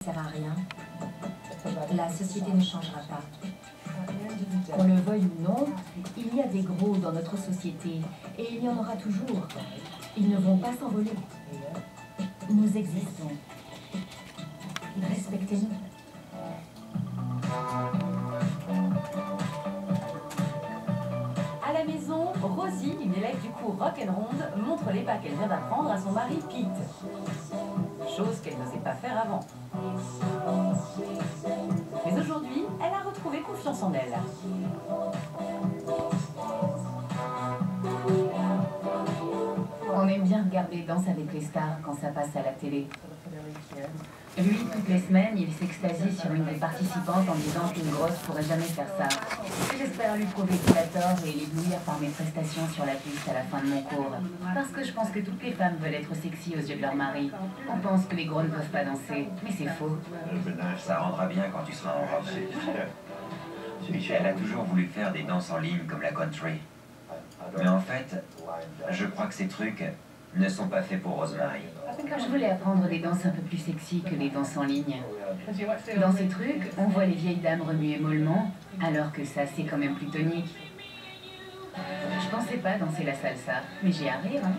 sert à rien, la société ne changera pas. Qu'on le veuille ou non, il y a des gros dans notre société et il y en aura toujours. Ils ne vont pas s'envoler. Nous existons. Respectez-nous. À la maison, Rosie, une élève du cours Rock'n'Ronde, montre les pas qu'elle vient d'apprendre à son mari Pete. Chose qu'elle n'osait pas faire avant. Mais aujourd'hui, elle a retrouvé confiance en elle. On aime bien regarder Danse avec les stars quand ça passe à la télé. Lui, toutes les semaines, il s'extasie sur une des participantes en disant qu'une grosse pourrait jamais faire ça. J'espère lui prouver qu'il a tort et l'éblouir par mes prestations sur la piste à la fin de mon cours. Parce que je pense que toutes les femmes veulent être sexy aux yeux de leur mari. On pense que les gros ne peuvent pas danser, mais c'est faux. Ça rendra bien quand tu seras en robe. Elle a toujours voulu faire des danses en ligne comme la country. Mais en fait, je crois que ces trucs ne sont pas faits pour Rosemary. Je voulais apprendre des danses un peu plus sexy que les danses en ligne. Dans ces trucs, on voit les vieilles dames remuer mollement, alors que ça, c'est quand même plus tonique. Je pensais pas danser la salsa, mais j'ai à rire, hein.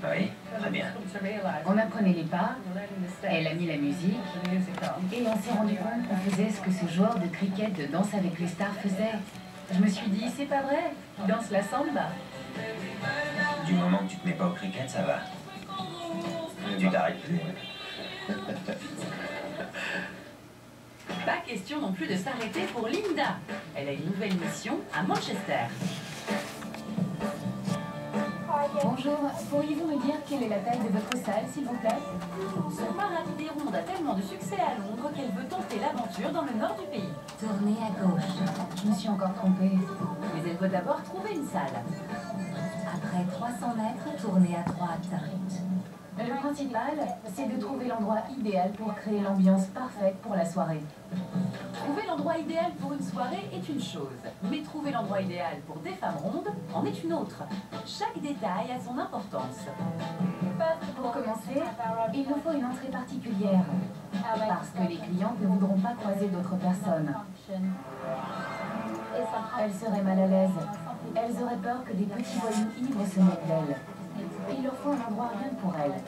Oui, très bien. On apprenait les pas, elle a mis la musique, et on s'est rendu compte qu'on faisait ce que ce joueur de cricket de Danse avec les stars faisait. Je me suis dit, c'est pas vrai, il danse la samba. Du moment que tu te mets pas au cricket, ça va. Tu t'arrêtes plus. Pas question non plus de s'arrêter pour Linda. Elle a une nouvelle mission à Manchester. Bonjour, pourriez-vous me dire quelle est la taille de votre salle, s'il vous plaît? Son paradis des rondes a tellement de succès à Londres qu'elle veut tenter l'aventure dans le nord du pays. Tournez à gauche. Je me suis encore trompée. Mais elle veut d'abord trouver une salle. Après 300 mètres, tournez à droite. Le principal, c'est de trouver l'endroit idéal pour créer l'ambiance parfaite pour la soirée. Trouver l'endroit idéal pour une soirée est une chose, mais trouver l'endroit idéal pour des femmes rondes en est une autre. Chaque détail a son importance. Pour commencer, il nous faut une entrée particulière, parce que les clientes ne voudront pas croiser d'autres personnes. Elles seraient mal à l'aise. Elles auraient peur que des petits voyous ivres se moquent d'elles. Il leur faut un endroit rien que pour elles.